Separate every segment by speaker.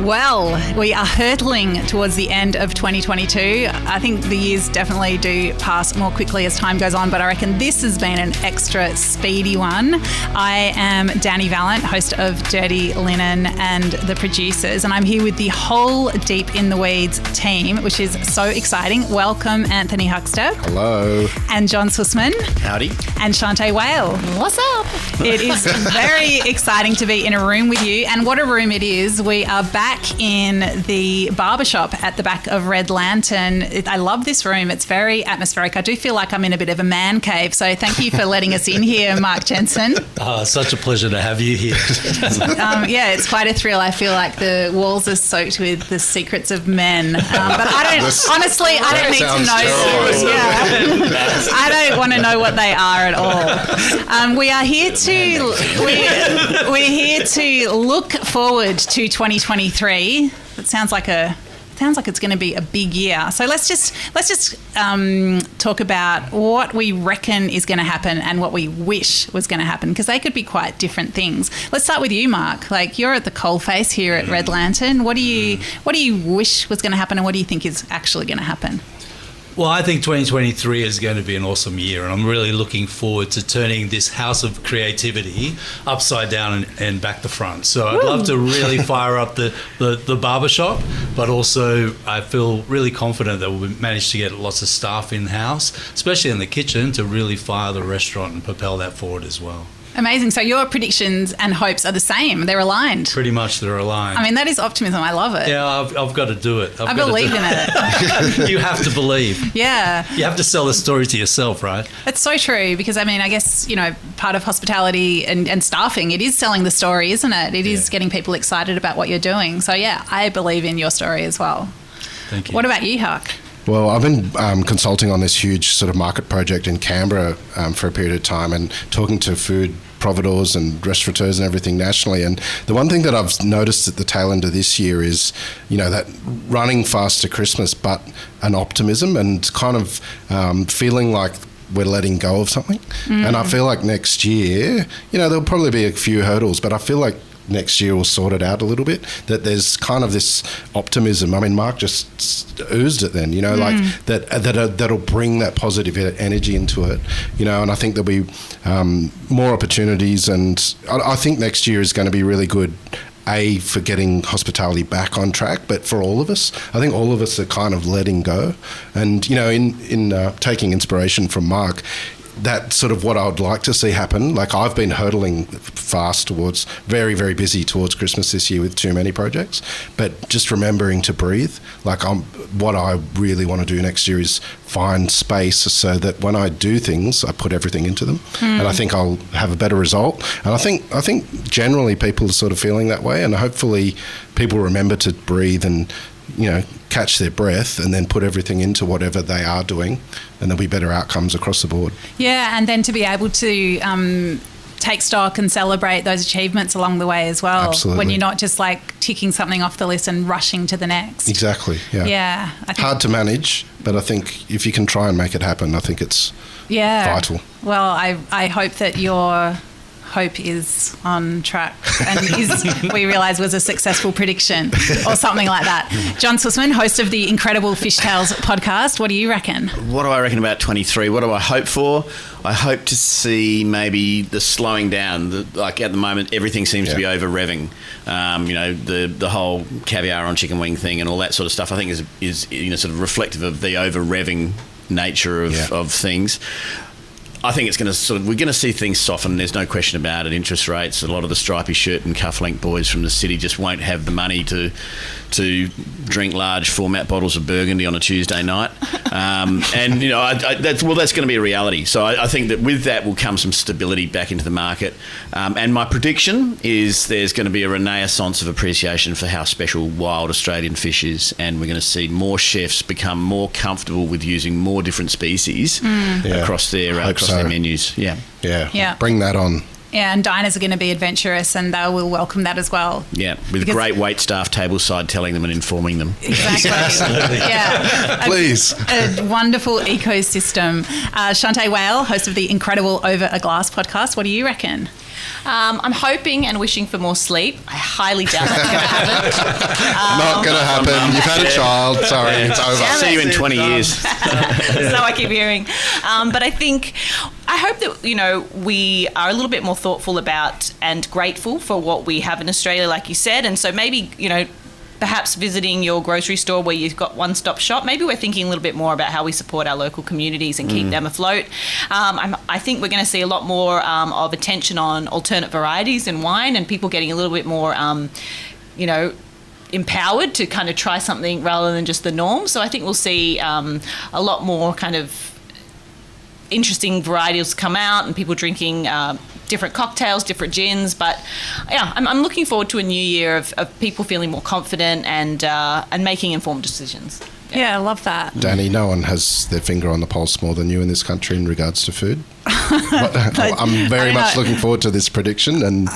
Speaker 1: Well, we are hurtling towards the end of 2022. I think the years definitely do pass more quickly as time goes on, but I reckon this has been an extra speedy one. I am Dani Valent, host of Dirty Linen and the producers, and I'm here with the whole Deep in the Weeds team, which is so exciting. Welcome, Anthony Huckstep.
Speaker 2: Hello.
Speaker 1: And John Sussman.
Speaker 3: Howdy.
Speaker 1: And Shanteh Whale.
Speaker 4: What's up?
Speaker 1: It is very exciting to be in a room with you, and what a room it is. We are back in the barbershop at the back of Red Lantern. I love this room. It's very atmospheric. I do feel like I'm in a bit of a man cave, so thank you for letting us in here, Mark Jensen.
Speaker 3: Such a pleasure to have you here.
Speaker 1: Yeah, it's quite a thrill. I feel like the walls are soaked with the secrets of men. But I don't, honestly, I don't need to know. Yeah. I don't want to know what they are at all. We are here to, we're here to look forward to 2023. It sounds like it's going to be a big year. So let's just talk about what we reckon is going to happen and what we wish was going to happen, because they could be quite different things. Let's start with you, Mark. Like, you're at the coalface here at Red Lantern. What do you wish was going to happen, and what do you think is actually going to happen?
Speaker 3: Well, I think 2023 is going to be an awesome year, and I'm really looking forward to turning this house of creativity upside down and back to front. So I'd love to really fire up the barbershop, but also I feel really confident that we'll manage to get lots of staff in-house, especially in the kitchen, to really fire the restaurant and propel that forward as well.
Speaker 1: Amazing. So your predictions and hopes are the same. They're aligned.
Speaker 3: Pretty much they're aligned.
Speaker 1: I mean, that is optimism. I love it.
Speaker 3: Yeah, I've got to do it.
Speaker 1: I believe in it.
Speaker 3: You have to believe.
Speaker 1: Yeah.
Speaker 3: You have to sell the story to yourself, right?
Speaker 1: It's so true, because, I mean, I guess, part of hospitality and staffing, it is selling the story, isn't it? It is getting people excited about what you're doing. So, yeah, I believe in your story as well.
Speaker 3: Thank you.
Speaker 1: What about you, Huck?
Speaker 2: Well, I've been consulting on this huge sort of market project in Canberra for a period of time, and talking to food providors and restaurateurs and everything nationally. And the one thing that I've noticed at the tail end of this year is, that running fast to Christmas, but an optimism and kind of feeling like we're letting go of something. And I feel like next year, there'll probably be a few hurdles, but I feel like next year will sort it out a little bit, that there's kind of this optimism. I mean, Mark just oozed it then, like that'll bring that positive energy into it, and I think there'll be more opportunities, and I think next year is going to be really good, for getting hospitality back on track, but for all of us. I think all of us are kind of letting go, and, in taking inspiration from Mark, that's sort of what I would like to see happen. Like, I've been hurtling fast towards, very, very busy towards Christmas this year with too many projects, but just remembering to breathe. Like, what I really want to do next year is find space so that when I do things, I put everything into them, and I think I'll have a better result. And I think generally people are sort of feeling that way, and hopefully people remember to breathe and catch their breath and then put everything into whatever they are doing, and there'll be better outcomes across the board.
Speaker 1: Yeah, and then to be able to take stock and celebrate those achievements along the way as well.
Speaker 2: Absolutely.
Speaker 1: When you're not just like ticking something off the list and rushing to the next.
Speaker 2: Exactly, yeah.
Speaker 1: Yeah.
Speaker 2: Hard to manage, but I think if you can try and make it happen, I think it's vital.
Speaker 1: Well, I hope that your hope is on track and we realise was a successful prediction or something like that. John Sussman, host of the incredible Fishtails podcast, what do you reckon?
Speaker 5: What do I reckon about 23? What do I hope for? I hope to see maybe the slowing down. Like, at the moment, everything seems to be over-revving. The whole caviar on chicken wing thing and all that sort of stuff, I think is sort of reflective of the over-revving nature of things. I think we're going to see things soften. There's no question about it. Interest rates, a lot of the stripy shirt and cufflink boys from the city just won't have the money to drink large format bottles of Burgundy on a Tuesday night. That's going to be a reality. So I think that with that will come some stability back into the market. And my prediction is there's going to be a renaissance of appreciation for how special wild Australian fish is, and we're going to see more chefs become more comfortable with using more different species across their menus. Yeah.
Speaker 2: Bring that on.
Speaker 1: Yeah, and diners are going to be adventurous, and they will welcome that as well.
Speaker 5: Yeah, with great wait staff tableside telling them and informing them.
Speaker 1: Exactly. Yeah.
Speaker 2: Please.
Speaker 1: A wonderful ecosystem. Shanteh Whale, host of the incredible Over a Glass podcast. What do you reckon?
Speaker 4: I'm hoping and wishing for more sleep. I highly doubt that's going to happen.
Speaker 2: Not going to happen. You've had a child. Sorry, it's over.
Speaker 5: I'll see you in 20 years.
Speaker 4: So I keep hearing. But I hope that, we are a little bit more thoughtful about and grateful for what we have in Australia, like you said. And so maybe, perhaps visiting your grocery store where you've got one-stop shop. Maybe we're thinking a little bit more about how we support our local communities and keep them afloat. I think we're going to see a lot more of attention on alternate varieties in wine and people getting a little bit more, empowered to kind of try something rather than just the norm. So I think we'll see a lot more kind of interesting varieties come out and people drinking different cocktails, different gins. But yeah, I'm looking forward to a new year of people feeling more confident and making informed decisions.
Speaker 1: Yeah, I love that.
Speaker 2: Dani, no one has their finger on the pulse more than you in this country in regards to food. I'm very much looking forward to this prediction and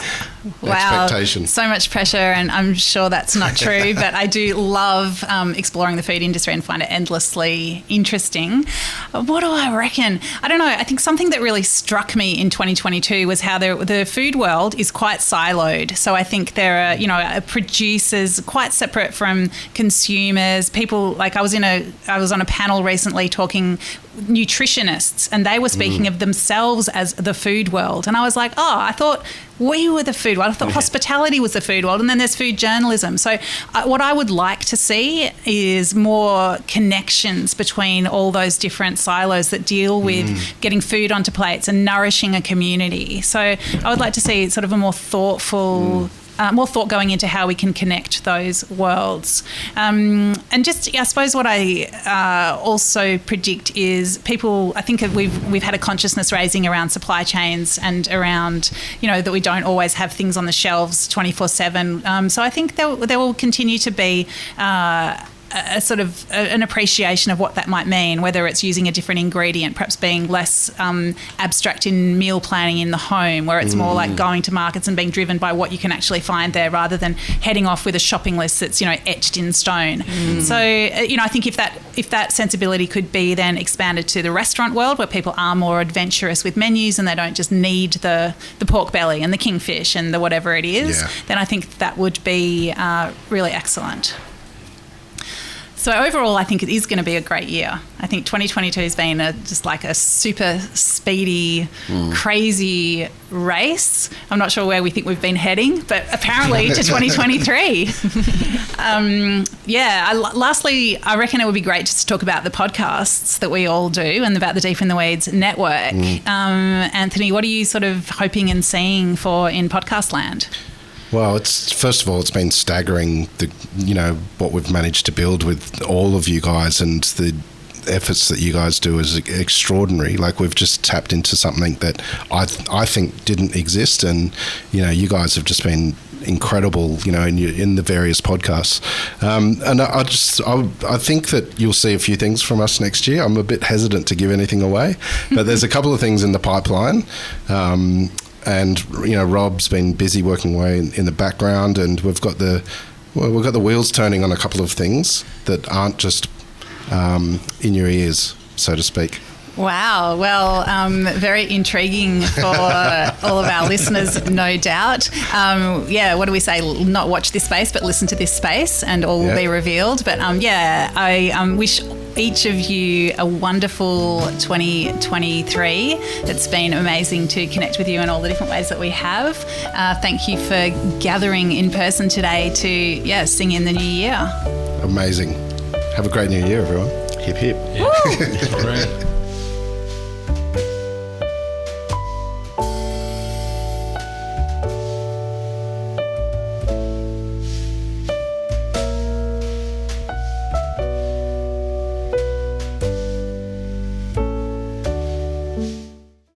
Speaker 2: expectation.
Speaker 1: So much pressure, and I'm sure that's not true, but I do love exploring the food industry and find it endlessly interesting. What do I reckon? I don't know. I think something that really struck me in 2022 was how the food world is quite siloed. So I think there are, producers quite separate from consumers. People, like I was on a panel recently talking nutritionists, and they were speaking of themselves as the food world, and I was like, I thought we were the food world. I thought hospitality was the food world, and then there's food journalism. So what I would like to see is more connections between all those different silos that deal with getting food onto plates and nourishing a community. So I would like to see sort of a more thoughtful more thought going into how we can connect those worlds. And just, I suppose what I also predict is people, I think we've had a consciousness raising around supply chains and around, that we don't always have things on the shelves 24/7. So I think there will continue to be a sort of an appreciation of what that might mean, whether it's using a different ingredient, perhaps being less abstract in meal planning in the home, where it's more like going to markets and being driven by what you can actually find there rather than heading off with a shopping list that's, etched in stone. So, I think if that sensibility could be then expanded to the restaurant world, where people are more adventurous with menus and they don't just need the pork belly and the kingfish and the whatever it is, then I think that would be really excellent. So overall, I think it is going to be a great year. I think 2022 has been just like a super speedy, crazy race. I'm not sure where we think we've been heading, but apparently to 2023. Lastly, I reckon it would be great just to talk about the podcasts that we all do and about the Deep in the Weeds network. Anthony, what are you sort of hoping and seeing for in podcast land?
Speaker 2: Well, first of all, it's been staggering, what we've managed to build with all of you guys, and the efforts that you guys do is extraordinary. Like, we've just tapped into something that I think didn't exist, and, you guys have just been incredible, in the various podcasts. And I think that you'll see a few things from us next year. I'm a bit hesitant to give anything away, but there's a couple of things in the pipeline. And Rob's been busy working away in the background, and we've got the wheels turning on a couple of things that aren't just in your ears, so to speak.
Speaker 1: Wow. Well, very intriguing for all of our listeners, no doubt. What do we say? Not watch this space, but listen to this space, and all will be revealed. But I wish each of you a wonderful 2023. It's been amazing to connect with you in all the different ways that we have. Thank you for gathering in person today to sing in the new year.
Speaker 2: Amazing. Have a great new year, everyone.
Speaker 5: Hip hip.
Speaker 3: Yeah. Great.